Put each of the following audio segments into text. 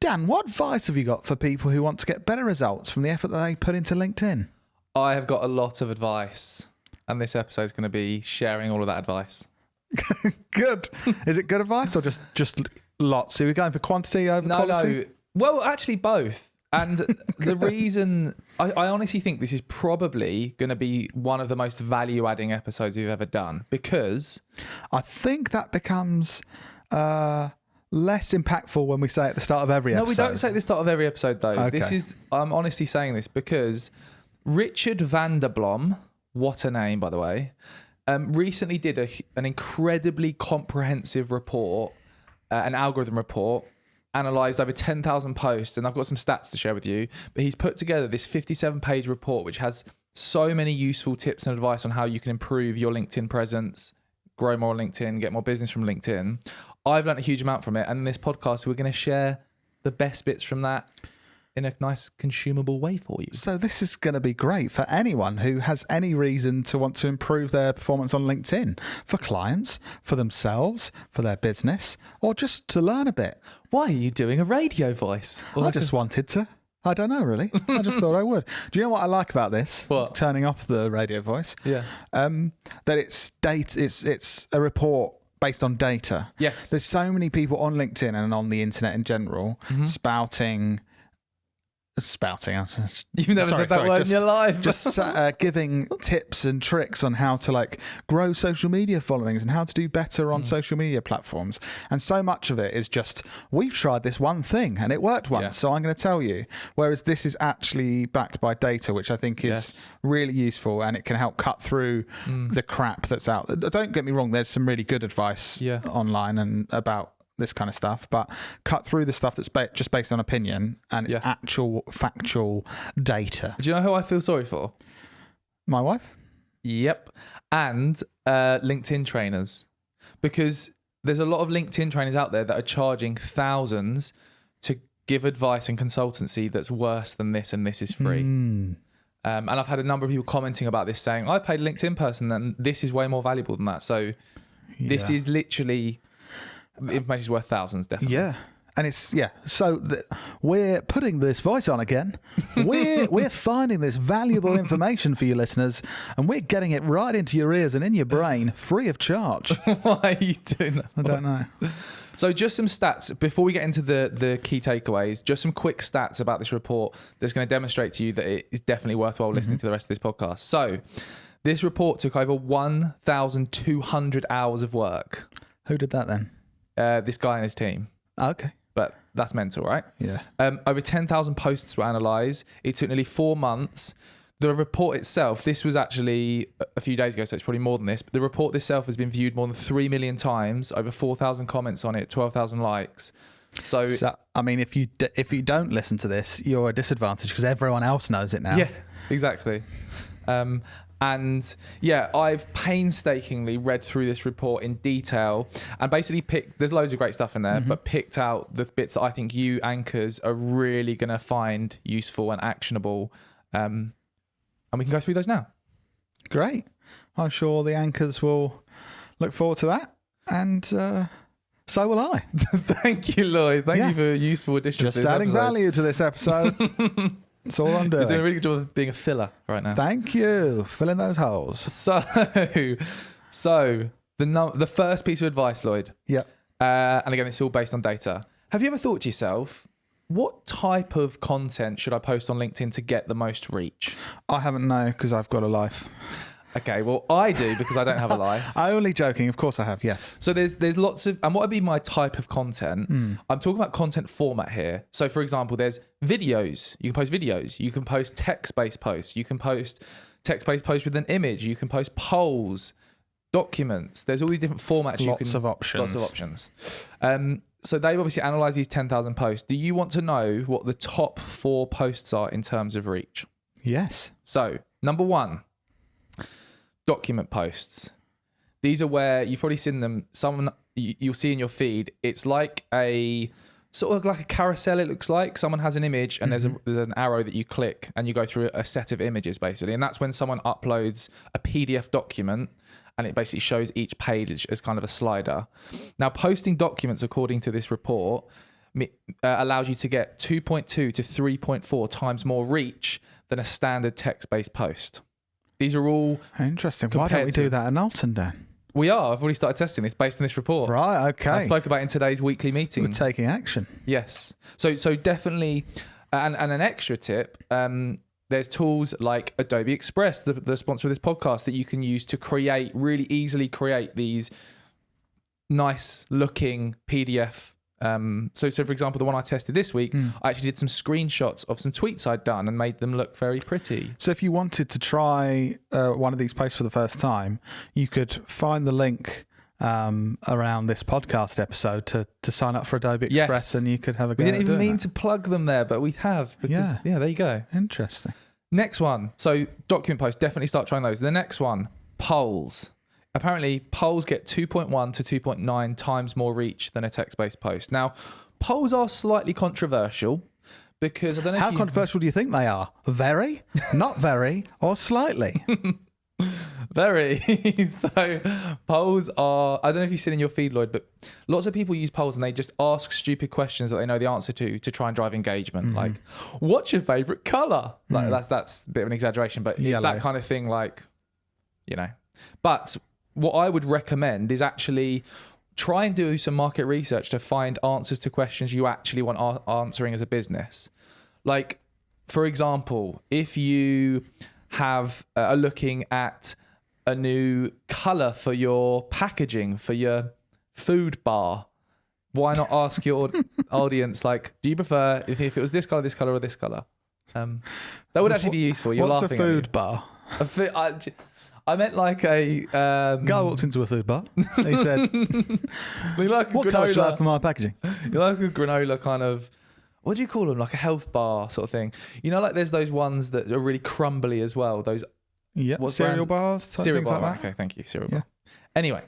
Dan, what advice have you got for people who want to get better results from the effort that they put into LinkedIn? I have got a lot of advice, and this episode is going to be sharing all of that advice. Good. Is it good advice or just lots? So we're going for quantity over quality? No. Well, actually both. And the reason I honestly think this is probably going to be one of the most value-adding episodes we've ever done, because I think that becomes less impactful when we say at the start of every episode. No, we don't say at the start of every episode, though. Okay. I'm honestly saying this because Richard van der Blom, what a name, by the way, recently did an incredibly comprehensive report, an algorithm report, analysed over 10,000 posts, and I've got some stats to share with you, but he's put together this 57-page report which has so many useful tips and advice on how you can improve your LinkedIn presence, grow more on LinkedIn, get more business from LinkedIn. I've learned a huge amount from it, and in this podcast we're going to share the best bits from that in a nice consumable way for you. So this is going to be great for anyone who has any reason to want to improve their performance on LinkedIn, for clients, for themselves, for their business, or just to learn a bit. Why are you doing a radio voice? I just wanted to. I don't know, really. I just thought I would. Do you know what I like about this? What? Turning off the radio voice. Yeah. That it's data. It's a report based on data. Yes. There's so many people on LinkedIn and on the internet in general spouting. You've never said that word in your life. Just giving tips and tricks on how to grow social media followings and how to do better on social media platforms. And so much of it is just, we've tried this one thing and it worked once, so I'm going to tell you. Whereas this is actually backed by data, which I think is really useful, and it can help cut through the crap that's out there. Don't get me wrong, there's some really good advice online and about this kind of stuff, but cut through the stuff that's just based on opinion and it's actual factual data. Do you know who I feel sorry for? My wife? Yep. And LinkedIn trainers. Because there's a lot of LinkedIn trainers out there that are charging thousands to give advice and consultancy that's worse than this, and this is free. And I've had a number of people commenting about this saying, I paid a LinkedIn person and this is way more valuable than that. So this is literally... The information is worth thousands, definitely. Yeah. And it's, so we're putting this voice on again. We're finding this valuable information for you listeners, and we're getting it right into your ears and in your brain, free of charge. Why are you doing that? I don't know. So just some stats, before we get into the key takeaways, just some quick stats about this report that's going to demonstrate to you that it is definitely worthwhile listening to the rest of this podcast. So this report took over 1,200 hours of work. Who did that then? This guy and his team. Okay. But that's mental, right? Yeah. Over 10,000 posts were analysed. It took nearly 4 months. The report itself, this was actually a few days ago, so it's probably more than this, but the report itself has been viewed more than 3 million times, over 4,000 comments on it, 12,000 likes. So I mean, if you don't listen to this, you're at a disadvantage because everyone else knows it now. Yeah, exactly. And I've painstakingly read through this report in detail and basically there's loads of great stuff in there, but picked out the bits that I think you anchors are really going to find useful and actionable. And we can go through those now. Great. I'm sure the anchors will look forward to that. And so will I. Thank you, Lloyd. Thank you for a useful addition. Just adding value to this episode. That's all I'm doing. You're doing a really good job of being a filler right now. Thank you. Filling those holes. So the first piece of advice, Lloyd. Yeah. And again, it's all based on data. Have you ever thought to yourself, what type of content should I post on LinkedIn to get the most reach? I haven't, no, because I've got a life. Okay, well, I do because I don't have a life. I'm only joking. Of course I have, yes. So there's lots of... And what would be my type of content? I'm talking about content format here. So, for example, there's videos. You can post videos. You can post text-based posts. You can post text-based posts with an image. You can post polls, documents. There's all these different formats. Lots of options. So they've obviously analysed these 10,000 posts. Do you want to know what the top 4 posts are in terms of reach? Yes. So, number 1... document posts. These are where you've probably seen them. You'll see in your feed. It's like a sort of like a carousel. It looks like someone has an image and there's an arrow that you click and you go through a set of images basically. And that's when someone uploads a PDF document and it basically shows each page as kind of a slider. Now, posting documents according to this report allows you to get 2.2 to 3.4 times more reach than a standard text-based post. These are all interesting. Why don't we do that in Alton, Dan? We are. I've already started testing this based on this report. Right, okay. I spoke about it in today's weekly meeting. We're taking action. Yes. So definitely, and an extra tip, there's tools like Adobe Express, the sponsor of this podcast, that you can use to really easily create these nice looking PDF. So for example, the one I tested this week, I actually did some screenshots of some tweets I'd done and made them look very pretty. So if you wanted to try one of these posts for the first time, you could find the link around this podcast episode to sign up for Adobe Express, and you could have a go. We didn't even mean to plug them there, but we have. Because, yeah, there you go. Interesting. Next one. So document posts, definitely start trying those. The next one, polls. Apparently, polls get 2.1 to 2.9 times more reach than a text-based post. Now, polls are slightly controversial because I don't know how controversial do you think they are? Very, not very, or slightly? Very. So polls are, I don't know if you've seen in your feed, Lloyd, but lots of people use polls and they just ask stupid questions that they know the answer to try and drive engagement. Like, what's your favorite color? Like that's a bit of an exaggeration, but it's that kind of thing, like, you know. But what I would recommend is actually try and do some market research to find answers to questions you actually want answering as a business. Like, for example, if you are looking at a new color for your packaging for your food bar, why not ask your audience, like, do you prefer if it was this color, or this color? That would actually be useful. You're What's laughing a food bar? I meant like a guy walked into a food bar. He said, like "What color should I have for my packaging?" You like a granola kind of. What do you call them? Like a health bar sort of thing. You know, like there's those ones that are really crumbly as well. Those cereal bars, cereal bar. Like that? Okay, thank you, cereal bar. Anyway,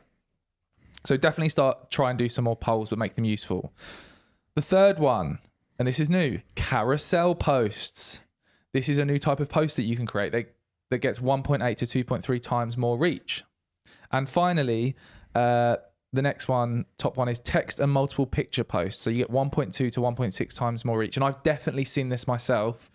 so definitely try and do some more polls, but make them useful. The third one, and this is new, carousel posts. This is a new type of post that you can create that gets 1.8 to 2.3 times more reach. And finally, the next one, top one, is text and multiple picture posts. So you get 1.2 to 1.6 times more reach. And I've definitely seen this myself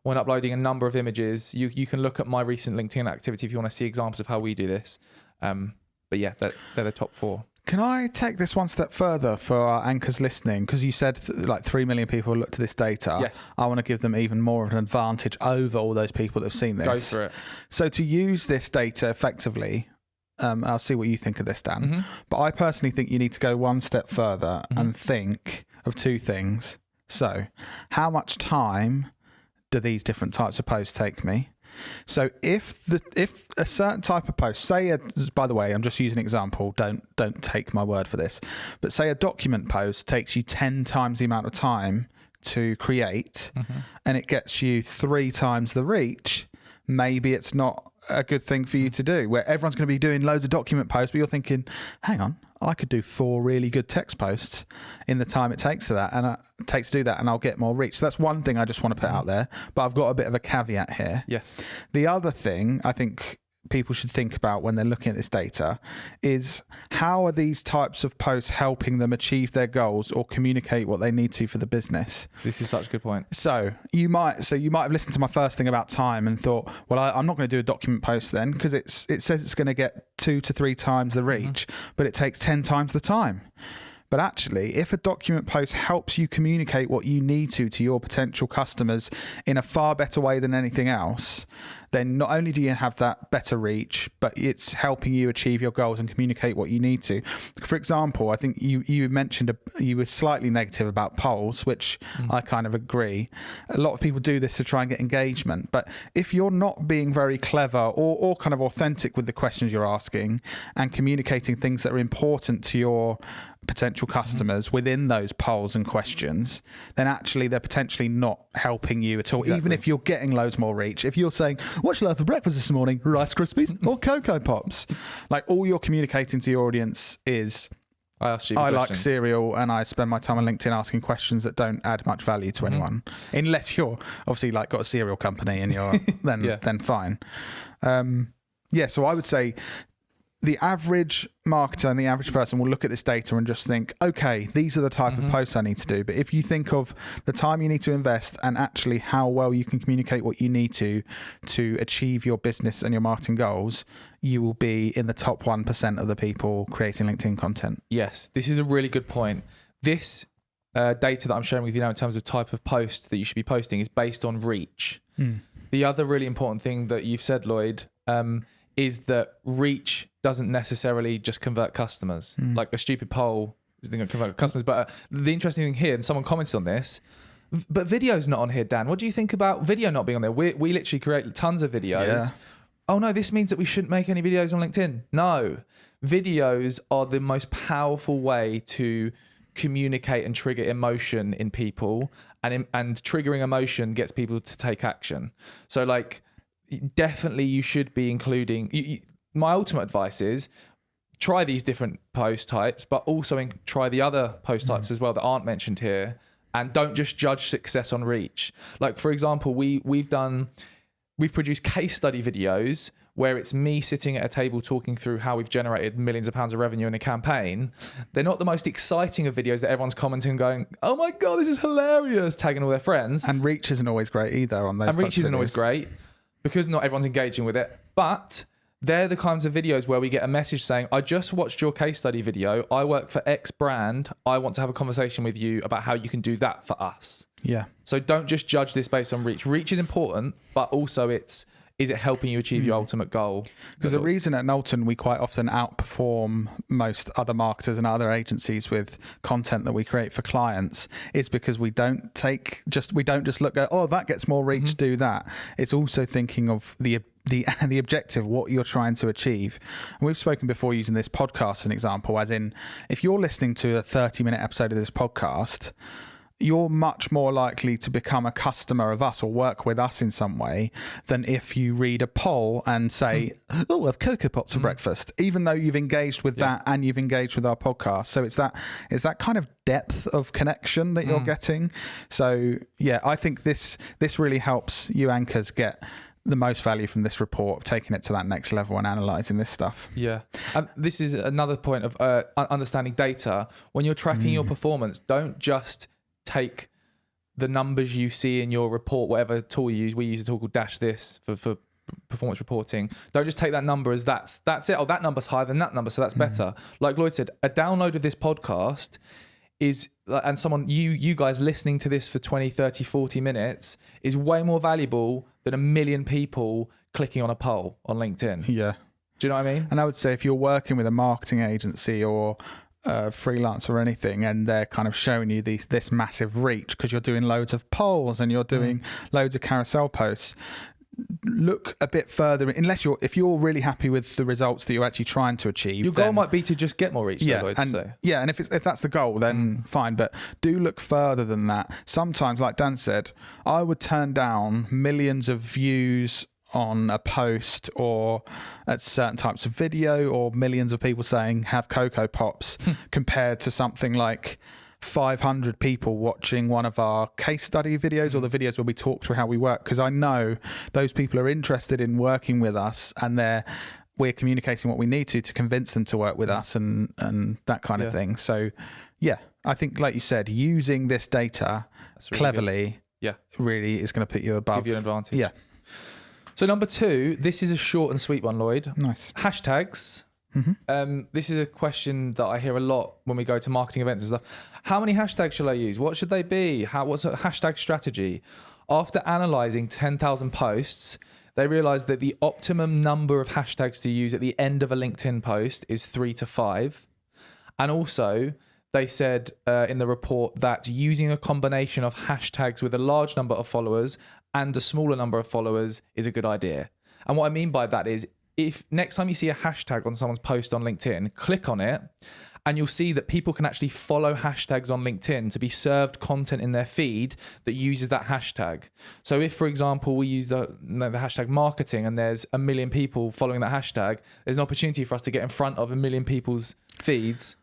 when uploading a number of images. You can look at my recent LinkedIn activity if you want to see examples of how we do this. But yeah, they're the top four. Can I take this one step further for our anchors listening? Because you said like 3 million people look to this data. Yes. I want to give them even more of an advantage over all those people that have seen this. Go for it. So to use this data effectively, I'll see what you think of this, Dan. But I personally think you need to go one step further and think of two things. So how much time do these different types of posts take me? So if a certain type of post, by the way, I'm just using an example, don't take my word for this, but say a document post takes you 10 times the amount of time to create and it gets you 3 times the reach, maybe it's not a good thing for you to do, where everyone's going to be doing loads of document posts, but you're thinking, hang on, I could do 4 really good text posts in the time it takes to do that, and I'll get more reach. So that's one thing I just want to put out there, but I've got a bit of a caveat here. Yes. The other thing I think people should think about when they're looking at this data is, how are these types of posts helping them achieve their goals or communicate what they need to for the business? This is such a good point. So you might have listened to my first thing about time and thought, well, I'm not going to do a document post then, because it says it's going to get 2 to 3 times the reach, but it takes 10 times the time. But actually, if a document post helps you communicate what you need to your potential customers in a far better way than anything else, then not only do you have that better reach, but it's helping you achieve your goals and communicate what you need to. For example, I think you mentioned you were slightly negative about polls, which I kind of agree. A lot of people do this to try and get engagement. But if you're not being very clever or kind of authentic with the questions you're asking and communicating things that are important to your potential customers within those polls and questions, then actually they're potentially not helping you at all. Exactly. Even if you're getting loads more reach. If you're saying, what shall I have for breakfast this morning? Rice Krispies or Cocoa Pops? Like, all you're communicating to your audience is, I like cereal and I spend my time on LinkedIn asking questions that don't add much value to anyone. Unless you're obviously like got a cereal company and you're then fine. So I would say the average marketer and the average person will look at this data and just think, okay, these are the type of posts I need to do. But if you think of the time you need to invest and actually how well you can communicate what you need to achieve your business and your marketing goals, you will be in the top 1% of the people creating LinkedIn content. Yes, this is a really good point. This data that I'm sharing with you now in terms of type of post that you should be posting is based on reach. The other really important thing that you've said, Lloyd, is that reach doesn't necessarily just convert customers. Like a stupid poll isn't going to convert customers. But the interesting thing here, and someone commented on this, but video's not on here, Dan. What do you think about video not being on there? We literally create tons of videos. Yeah. Oh no, this means that we shouldn't make any videos on LinkedIn. No, videos are the most powerful way to communicate and trigger emotion in people, and triggering emotion gets people to take action. So like, definitely you should be including, my ultimate advice is try these different post types, but also try the other post types as well that aren't mentioned here, and don't just judge success on reach. Like for example, we've produced case study videos where it's me sitting at a table talking through how we've generated millions of pounds of revenue in a campaign. They're not the most exciting of videos that everyone's commenting and going, oh my God, this is hilarious, tagging all their friends. And reach isn't always great either on those. And reach isn't always great because not everyone's engaging with it. But they're the kinds of videos where we get a message saying, I just watched your case study video. I work for X brand. I want to have a conversation with you about how you can do that for us. Yeah. So don't just judge this based on reach. Reach is important, but also is it helping you achieve your ultimate goal? Because the reason at Knowlton we quite often outperform most other marketers and other agencies with content that we create for clients is because we don't just look at, oh, that gets more reach, do that. It's also thinking of the objective, what you're trying to achieve. And we've spoken before using this podcast as an example, as in if you're listening to a 30-minute episode of this podcast, you're much more likely to become a customer of us or work with us in some way than if you read a poll and say, oh, I have Cocoa Pops for breakfast, even though you've engaged with that and you've engaged with our podcast. So it's that kind of depth of connection that you're getting. So yeah, I think this really helps you anchors get the most value from this report, taking it to that next level and analysing this stuff. Yeah. And this is another point of understanding data. When you're tracking your performance, don't just take the numbers you see in your report, whatever tool you use. We use a tool called Dash This for performance reporting. Don't just take that number as that's it. Oh, that number's higher than that number, so that's better. Like Lloyd said, a download of this podcast is, and someone, you guys listening to this for 20, 30, 40 minutes is way more valuable than 1 million people clicking on a poll on LinkedIn. Yeah. Do you know what I mean? And I would say if you're working with a marketing agency or freelance or anything, and they're kind of showing you this massive reach because you're doing loads of polls and you're doing loads of carousel posts, look a bit further. If you're really happy with the results that you're actually trying to achieve, your goal might be to just get more reach. And if that's the goal, then fine. But do look further than that. Sometimes, like Dan said, I would turn down millions of views on a post or at certain types of video, or millions of people saying have Cocoa Pops compared to something like 500 people watching one of our case study videos or the videos where we talk through how we work, because I know those people are interested in working with us and we're communicating what we need to convince them to work with us and that kind of thing. So yeah, I think like you said, using this data really cleverly really is going to put you above. Give you an advantage. Yeah. So number 2, this is a short and sweet one, Lloyd. Nice. Hashtags. This is a question that I hear a lot when we go to marketing events and stuff. How many hashtags should I use? What should they be? What's a hashtag strategy? After analysing 10,000 posts, they realised that the optimum number of hashtags to use at the end of a LinkedIn post is 3 to 5. And also, they said in the report that using a combination of hashtags with a large number of followers and a smaller number of followers is a good idea. And what I mean by that is, if next time you see a hashtag on someone's post on LinkedIn, click on it and you'll see that people can actually follow hashtags on LinkedIn to be served content in their feed that uses that hashtag. So if, for example, we use the hashtag marketing and there's 1 million people following that hashtag, there's an opportunity for us to get in front of 1 million people's feeds.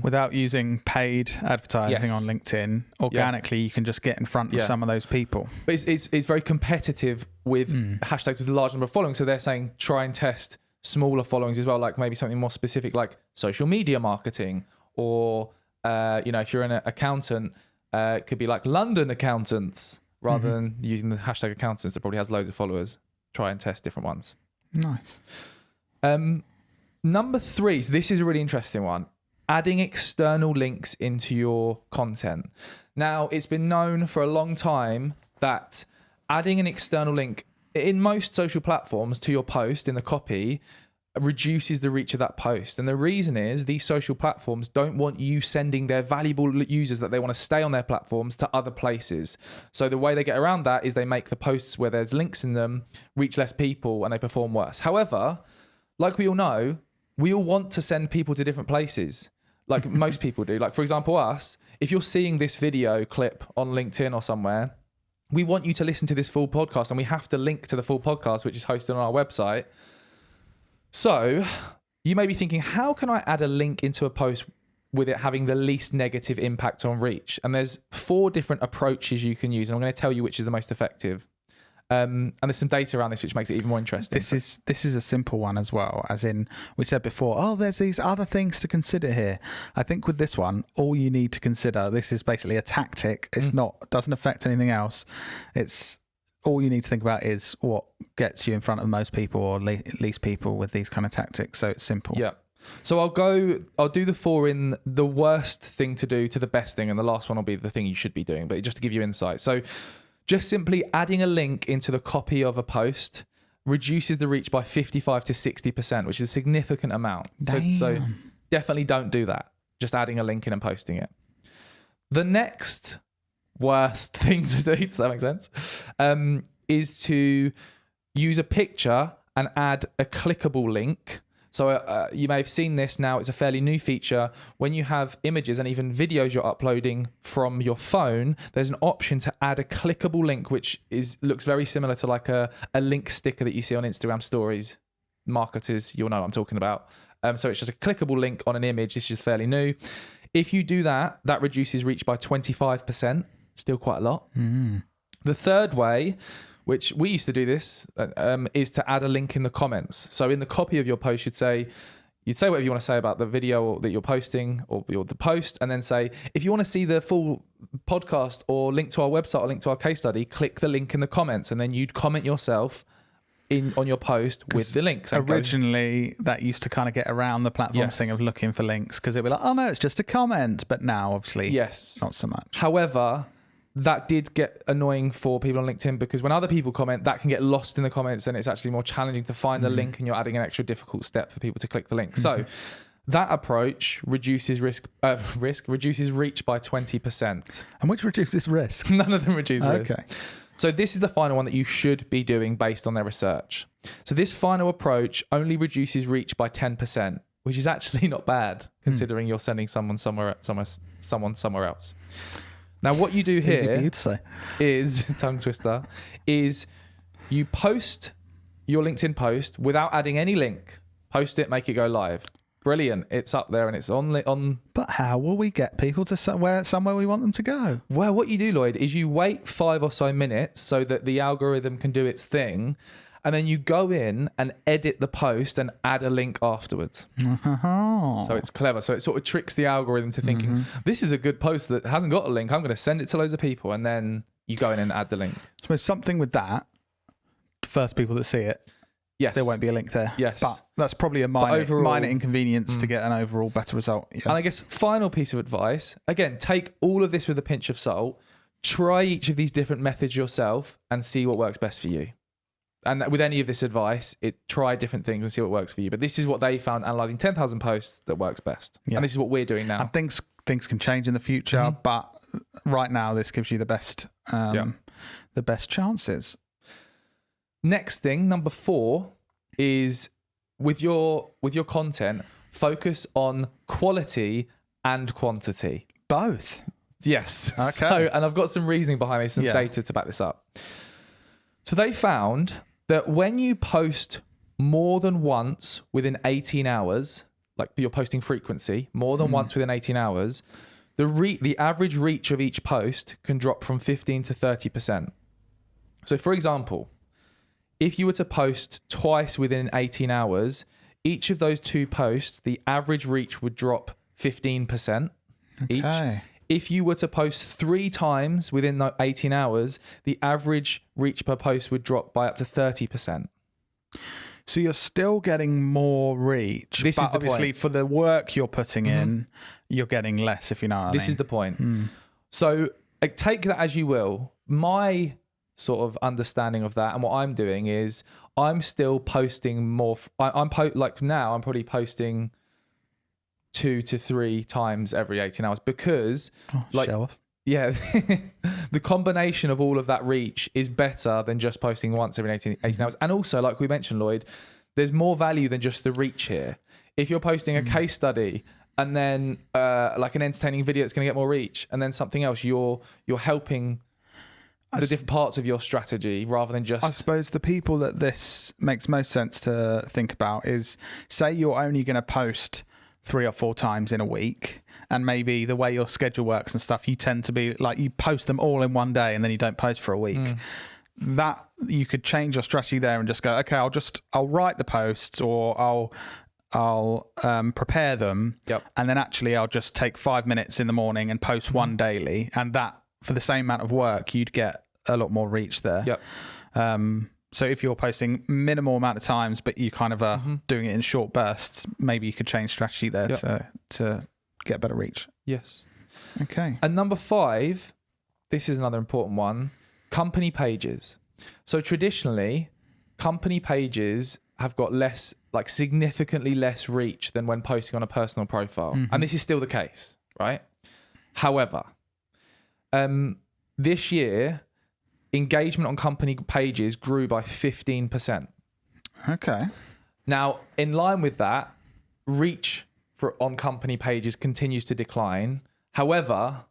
Without using paid advertising on LinkedIn, organically you can just get in front of some of those people. But it's very competitive with hashtags with a large number of following. So they're saying try and test smaller followings as well, like maybe something more specific like social media marketing, or if you're an accountant, it could be like London accountants rather than using the hashtag accountants that probably has loads of followers. Try and test different ones. Nice. Number 3, so this is a really interesting one. Adding external links into your content. Now, it's been known for a long time that adding an external link in most social platforms to your post in the copy reduces the reach of that post. And the reason is these social platforms don't want you sending their valuable users that they want to stay on their platforms to other places. So the way they get around that is they make the posts where there's links in them reach less people and they perform worse. However, like we all know, we all want to send people to different places. Like most people do. Like, for example, us, if you're seeing this video clip on LinkedIn or somewhere, we want you to listen to this full podcast, and we have to link to the full podcast, which is hosted on our website. So you may be thinking, how can I add a link into a post with it having the least negative impact on reach? And there's 4 different approaches you can use, and I'm going to tell you which is the most effective. And there's some data around this which makes it even more interesting. This is a simple one as well, as in we said before, there's these other things to consider here. I think with this one, all you need to consider, this is basically a tactic. It's doesn't affect anything else. It's all you need to think about is what gets you in front of most people or least people with these kind of tactics. So it's simple. Yeah. So I'll do the 4 in the worst thing to do to the best thing, and the last one will be the thing you should be doing, but just to give you insight. So just simply adding a link into the copy of a post reduces the reach by 55 to 60%, which is a significant amount. So definitely don't do that. Just adding a link in and posting it. The next worst thing to do, does that make sense? Is to use a picture and add a clickable link. So you may have seen this now. It's a fairly new feature. When you have images and even videos you're uploading from your phone, there's an option to add a clickable link, which looks very similar to like a link sticker that you see on Instagram stories. Marketers, you'll know what I'm talking about. So it's just a clickable link on an image. This is fairly new. If you do that, that reduces reach by 25%. Still quite a lot. The third way, which we used to do this, is to add a link in the comments. So in the copy of your post, you'd say whatever you want to say about the video that you're posting or the post, and then say, if you want to see the full podcast or link to our website or link to our case study, click the link in the comments, and then you'd comment yourself on your post with the links. Originally, that used to kind of get around the platform thing of looking for links, because it'd be like, oh no, it's just a comment. But now, obviously, not so much. However, that did get annoying for people on LinkedIn, because when other people comment, that can get lost in the comments, and it's actually more challenging to find the link, and you're adding an extra difficult step for people to click the link. So that approach reduces reduces reach by 20%. And which reduces risk? None of them reduce risk. So this is the final one that you should be doing based on their research. So this final approach only reduces reach by 10%, which is actually not bad considering you're sending someone somewhere else. Now, what you do here Easy for you to say. is, tongue twister, is you post your LinkedIn post without adding any link. Post it, make it go live. Brilliant. It's up there and it's on. But how will we get people to somewhere we want them to go? Well, what you do, Lloyd, is you wait 5 or so minutes so that the algorithm can do its thing. And then you go in and edit the post and add a link afterwards. So it's clever. So it sort of tricks the algorithm to thinking, this is a good post that hasn't got a link. I'm going to send it to loads of people. And then you go in and add the link. So something with that, the first people that see it, there won't be a link there. Yes. But that's probably a minor inconvenience to get an overall better result. Yeah. And I guess final piece of advice, again, take all of this with a pinch of salt. Try each of these different methods yourself and see what works best for you. And with any of this advice, try different things and see what works for you. But this is what they found analysing 10,000 posts that works best. Yeah. And this is what we're doing now. And things can change in the future, but right now this gives you the best chances. Next thing, number 4, is with your content, focus on quality and quantity. Both. Yes. Okay. So, and I've got some reasoning behind this, some data to back this up. So they found that when you post more than once within 18 hours, like your posting frequency, more than once within 18 hours, the average reach of each post can drop from 15 to 30%. So for example, if you were to post twice within 18 hours, each of those 2 posts, the average reach would drop 15% each. Okay. If you were to post 3 times within 18 hours, the average reach per post would drop by up to 30%. So you're still getting more reach, This but is the obviously point. for the work you're putting in, you're getting less, if you know what I mean. This is the point. So take that as you will. My sort of understanding of that and what I'm doing is I'm still posting more. Like now I'm probably posting 2 to 3 times every 18 hours because show off. yeah, the combination of all of that reach is better than just posting once every 18 hours. And also, like we mentioned, Lloyd, there's more value than just the reach here. If you're posting a case study and then like an entertaining video that's going to get more reach and then something else, you're helping the different parts of your strategy rather than just... I suppose the people that this makes most sense to think about is, say you're only going to post 3 or 4 times in a week, and maybe the way your schedule works and stuff, you tend to be like, you post them all in one day and then you don't post for a week. That you could change your strategy there and just go, okay, I'll write the posts, or I'll prepare them, and then actually I'll just take 5 minutes in the morning and post one daily, and that for the same amount of work you'd get a lot more reach there. So if you're posting minimal amount of times, but you kind of are doing it in short bursts, maybe you could change strategy there to get better reach. Yes. Okay. And number 5, this is another important one, company pages. So traditionally, company pages have got less, like significantly less reach than when posting on a personal profile. And this is still the case, right? However, this year, engagement on company pages grew by 15%. Okay. Now, in line with that, reach on company pages continues to decline. However,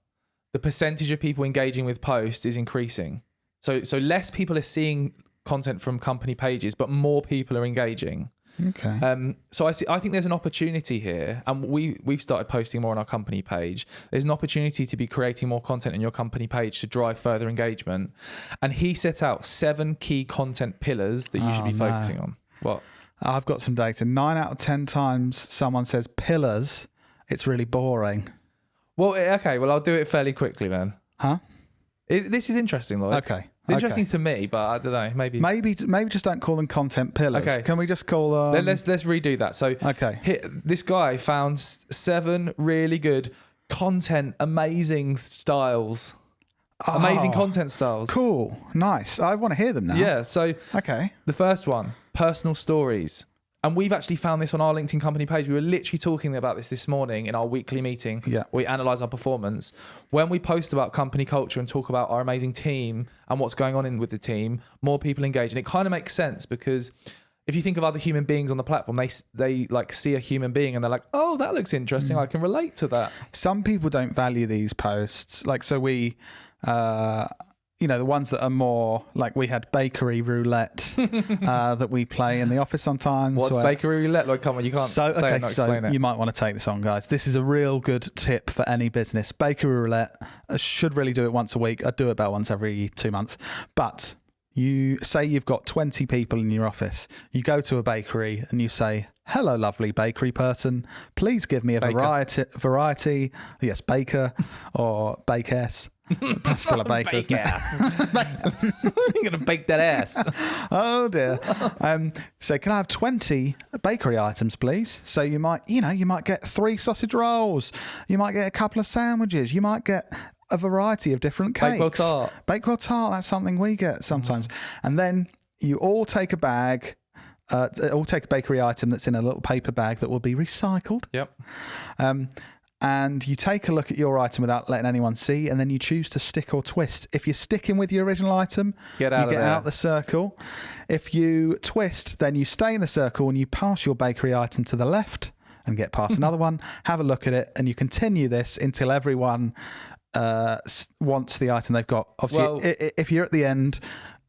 the percentage of people engaging with posts is increasing. So less people are seeing content from company pages, but more people are engaging. Okay. So I think there's an opportunity here, and we've started posting more on our company page. There's an opportunity to be creating more content on your company page to drive further engagement. And he set out 7 key content pillars that you should be focusing on. What? I've got some data. 9 out of 10 times someone says pillars, it's really boring. Well, okay. Well, I'll do it fairly quickly then. Huh? This is interesting, Lloyd. Okay. It's interesting to me, but I don't know. Maybe just don't call them content pillars. Okay. Can we just call them? Let's redo that. So this guy found 7 really good content, amazing styles. Amazing content styles. Cool. Nice. I want to hear them now. Yeah. So okay. The first one, personal stories. And we've actually found this on our LinkedIn company page. We were literally talking about this morning in our weekly meeting. Yeah. We analyze our performance. When we post about company culture and talk about our amazing team and what's going on with the team, more people engage. And it kind of makes sense because if you think of other human beings on the platform, they like see a human being and they're like, oh, that looks interesting. I can relate to that. Some people don't value these posts. Like, so we, the ones that are more like, we had bakery roulette that we play in the office sometimes. What's bakery roulette? Like, come on, you can't say it and not explain it. You might want to take this on, guys. This is a real good tip for any business. Bakery roulette, I should really do it once a week. I do it about once every 2 months. But you say you've got 20 people in your office. You go to a bakery and you say, hello, lovely bakery person. Please give me a variety. Yes, baker or bakeress. That's still a baker, isn't it? You're going to bake that ass. Oh, dear. So can I have 20 bakery items, please? So you might get 3 sausage rolls. You might get a couple of sandwiches. You might get a variety of different cakes. Bakewell tart, that's something we get sometimes. And then you all take a bag, all take a bakery item that's in a little paper bag that will be recycled. Yep. And you take a look at your item without letting anyone see, and then you choose to stick or twist. If you're sticking with your original item, you get out the circle. If you twist, then you stay in the circle and you pass your bakery item to the left and get past another one. Have a look at it, and you continue this until everyone wants the item they've got. Obviously, if you're at the end,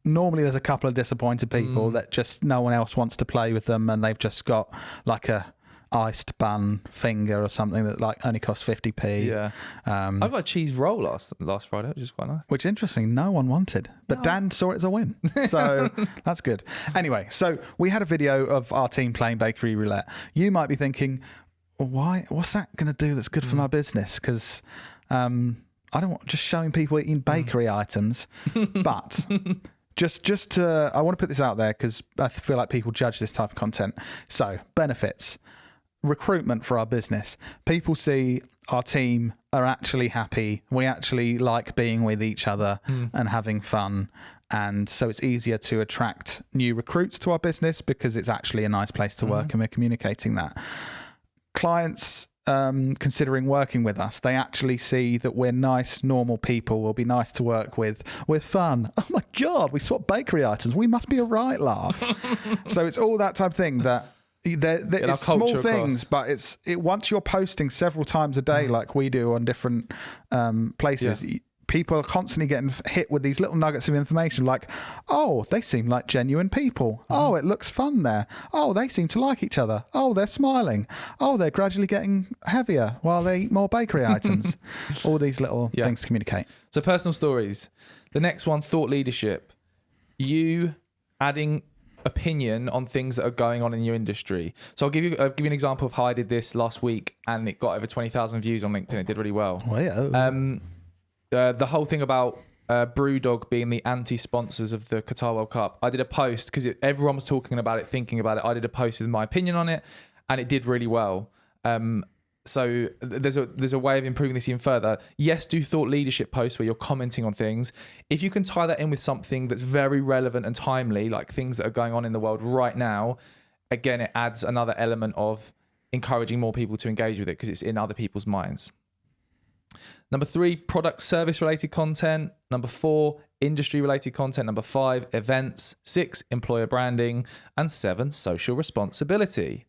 normally there's a couple of disappointed people that just no one else wants to play with them, and they've just got like a iced bun finger or something that like only costs 50p. Yeah. I got a cheese roll last Friday, which is quite nice. Which, interesting, no one wanted. But Dan saw it as a win. So that's good. Anyway, so we had a video of our team playing bakery roulette. You might be thinking, why? What's that going to do that's good for my business? Because I don't want just showing people eating bakery items. But just to, I want to put this out there because I feel like people judge this type of content. So benefits. Recruitment for our business. People see our team are actually happy. We actually like being with each other and having fun. And so it's easier to attract new recruits to our business because it's actually a nice place to work and we're communicating that. Clients considering working with us, they actually see that we're nice, normal people. We'll be nice to work with. We're fun. Oh my God, we swap bakery items. We must be a right laugh. So it's all that type of thing that it's small things, but it's once you're posting several times a day like we do on different places, people are constantly getting hit with these little nuggets of information like, oh, they seem like genuine people. Oh, it looks fun there. Oh, they seem to like each other. Oh, they're smiling. Oh, they're gradually getting heavier while they eat more bakery items. All these little things to communicate. So personal stories. The next one, thought leadership. You adding opinion on things that are going on in your industry. So I'll give you an example of how I did this last week, and it got over 20,000 views on LinkedIn. It did really well. The whole thing about Brewdog being the anti-sponsors of the Qatar World Cup. I did a post because everyone was talking about it, thinking about it. I did a post with my opinion on it, and it did really well. So there's a way of improving this even further. Yes, do thought leadership posts where you're commenting on things. If you can tie that in with something that's very relevant and timely, like things that are going on in the world right now, again, it adds another element of encouraging more people to engage with it because it's in other people's minds. Number 3, product service related content. Number 4, industry related content. Number 5, events. 6, employer branding. And 7, social responsibility.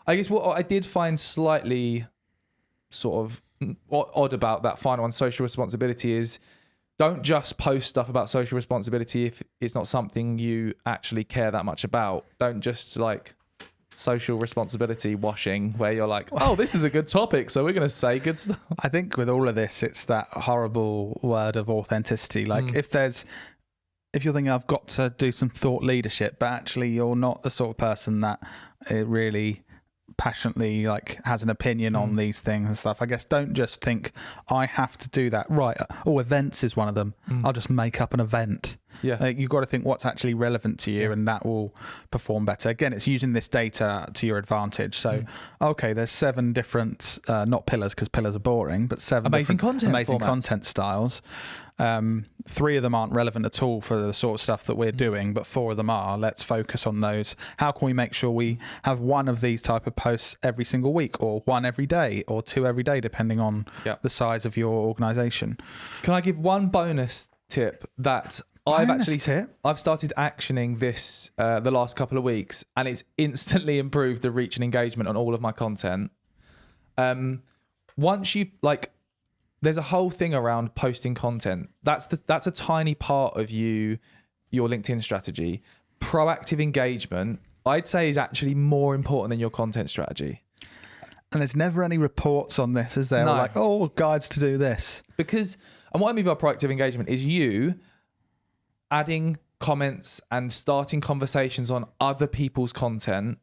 I guess what I did find slightly sort of odd about that final one, social responsibility, is don't just post stuff about social responsibility if it's not something you actually care that much about. Don't just like social responsibility washing where you're like, oh, this is a good topic, so we're going to say good stuff. I think with all of this, it's that horrible word of authenticity. Like if you're thinking I've got to do some thought leadership, but actually you're not the sort of person that it really passionately like has an opinion on these things and stuff. I guess don't just think I have to do that. Right. Oh, events is one of them. I'll just make up an event. Yeah. You've got to think what's actually relevant to you and that will perform better. Again, it's using this data to your advantage. So, okay, there's 7 different, not pillars because pillars are boring, but 7 amazing content styles. 3 of them aren't relevant at all for the sort of stuff that we're doing, but 4 of them are. Let's focus on those. How can we make sure we have 1 of these type of posts every single week, or 1 every day, or 2 every day, depending on the size of your organization? Can I give one bonus tip that I've started actioning this the last couple of weeks, and it's instantly improved the reach and engagement on all of my content. Once you there's a whole thing around posting content. That's a tiny part of your LinkedIn strategy. Proactive engagement, I'd say, is actually more important than your content strategy. And there's never any reports on this, is there? No. Or like, oh, guides to do this. And what I mean by proactive engagement is you adding comments and starting conversations on other people's content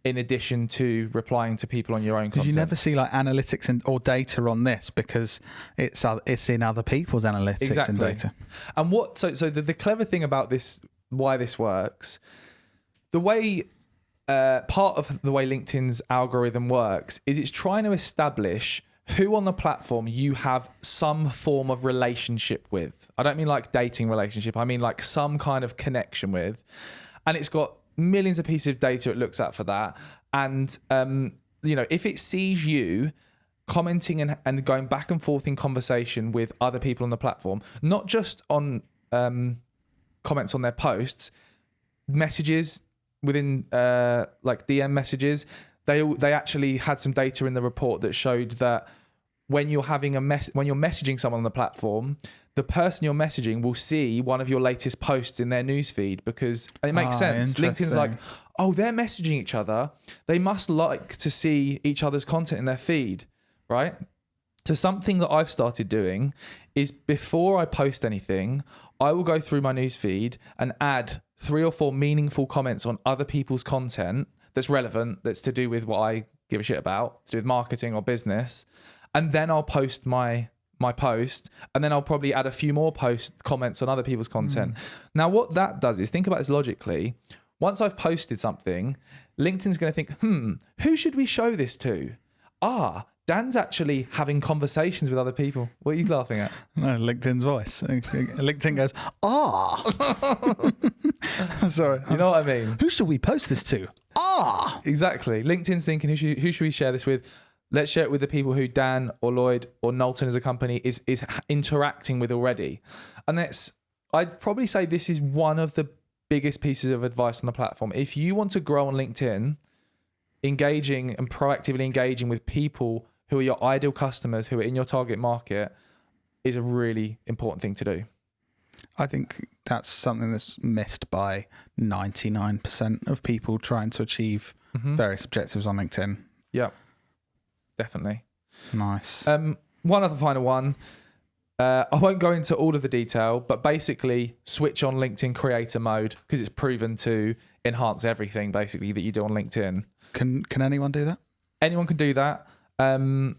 in addition to replying to people on your own content. Because you never see like analytics or data on this because it's in other people's analytics and data. And so the clever thing about this, why this works, the way part of the way LinkedIn's algorithm works is it's trying to establish who on the platform you have some form of relationship with. I don't mean like dating relationship. I mean like some kind of connection with. And it's got millions of pieces of data it looks at for that. And, if it sees you commenting and going back and forth in conversation with other people on the platform, not just on comments on their posts, messages within DM messages, they actually had some data in the report that showed that when you're having when you're messaging someone on the platform, the person you're messaging will see one of your latest posts in their newsfeed, because and it makes sense. LinkedIn's like, oh, they're messaging each other. They must like to see each other's content in their feed, right? So something that I've started doing is, before I post anything, I will go through my newsfeed and add 3 or 4 meaningful comments on other people's content that's relevant, that's to do with what I give a shit about, to do with marketing or business. And then I'll post my post, and then I'll probably add a few more comments on other people's content. Now, what that does is, think about this logically. Once I've posted something, LinkedIn's going to think, who should we show this to? Dan's actually having conversations with other people. What are you laughing at? No, LinkedIn's voice. LinkedIn goes, Sorry. You know what I mean? Who should we post this to? Exactly. LinkedIn's thinking, who should we share this with? Let's share it with the people who Dan or Lloyd or Knowlton as a company is interacting with already. And I'd probably say this is one of the biggest pieces of advice on the platform. If you want to grow on LinkedIn, engaging and proactively engaging with people who are your ideal customers, who are in your target market, is a really important thing to do. I think that's something that's missed by 99% of people trying to achieve various objectives on LinkedIn. Yeah, definitely. Nice. One other final one. I won't go into all of the detail, but basically switch on LinkedIn creator mode, because it's proven to enhance everything basically that you do on LinkedIn. Can anyone do that? Anyone can do that. And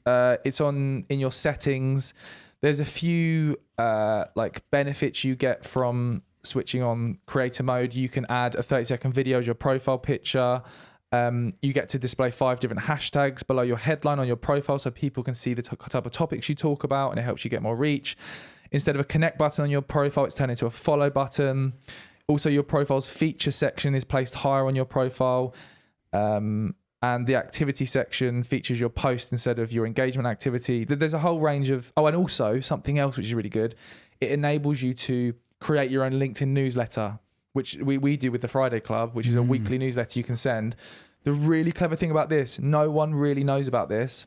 it's in your settings. There's a few like benefits you get from switching on creator mode. You can add a 30-second video as your profile picture. You get to display 5 different hashtags below your headline on your profile, so people can see the type of topics you talk about, and it helps you get more reach. Instead of a connect button on your profile, it's turned into a follow button. Also, your profile's feature section is placed higher on your profile. And the activity section features your post instead of your engagement activity. There's a whole range of... and also something else which is really good. It enables you to create your own LinkedIn newsletter, which we do with the Friday Club, which is a weekly newsletter you can send. The really clever thing about this, no one really knows about this.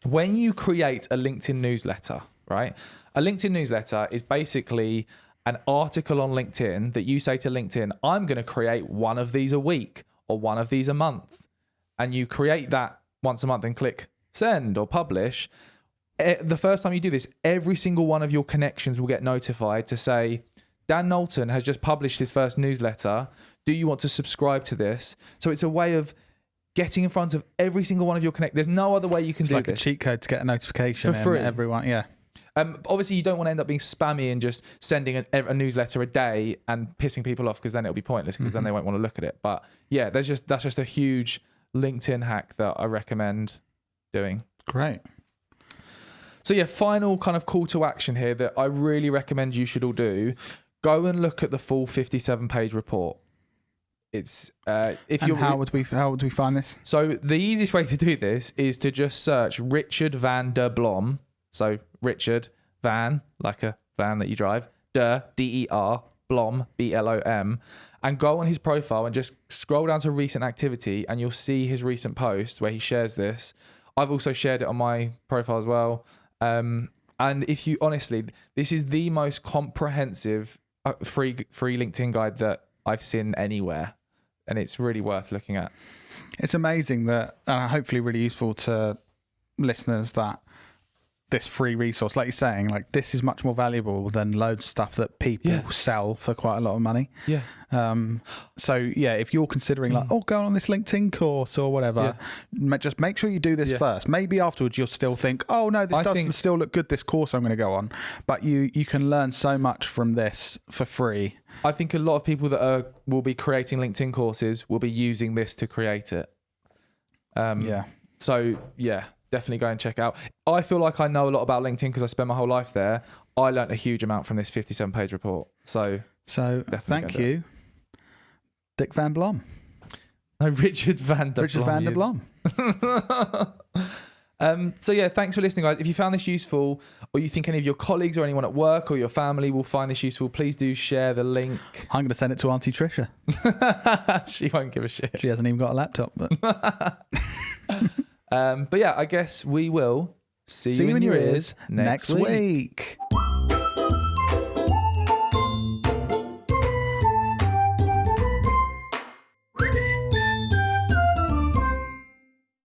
When you create a LinkedIn newsletter, right? A LinkedIn newsletter is basically an article on LinkedIn that you say to LinkedIn, I'm going to create one of these a week or one of these a month. And you create that once a month and click send or publish. The first time you do this, every single one of your connections will get notified to say, Dan Knowlton has just published his first newsletter. Do you want to subscribe to this? So it's a way of getting in front of every single one of your connect. There's no other way you can do this. It's like a cheat code to get a notification for free. Everyone, yeah. Obviously, you don't want to end up being spammy and just sending a newsletter a day and pissing people off, because then it'll be pointless, because then they won't want to look at it. But yeah, that's just a huge LinkedIn hack that I recommend doing. Great. So yeah, final kind of call to action here that I really recommend you should all do. Go and look at the full 57-page report. It's how would we find this? So the easiest way to do this is to just search Richard van der Blom. So Richard Van, like a van that you drive, Der, Blom, Blom, and go on his profile and just scroll down to recent activity, and you'll see his recent post where he shares this. I've also shared it on my profile as well. And if you honestly, this is the most comprehensive free LinkedIn guide that I've seen anywhere, and it's really worth looking at. It's amazing that, and hopefully really useful to listeners, that this free resource, like you're saying, like this is much more valuable than loads of stuff that people sell for quite a lot of money. Yeah. So yeah, if you're considering like, go on this LinkedIn course or whatever, just make sure you do this first. Maybe afterwards you'll still think, oh no, this doesn't still look good, this course I'm going to go on. But you can learn so much from this for free. I think a lot of people that will be creating LinkedIn courses will be using this to create it. So yeah, definitely go and check out. I feel like I know a lot about LinkedIn because I spent my whole life there. I learned a huge amount from this 57-page report. So thank you, Dick Van Blom. No, Richard Van der Blom. So yeah, thanks for listening, guys. If you found this useful, or you think any of your colleagues or anyone at work or your family will find this useful, please do share the link. I'm going to send it to Auntie Trisha. She won't give a shit. She hasn't even got a laptop. But yeah, I guess we will see you in your ears next week.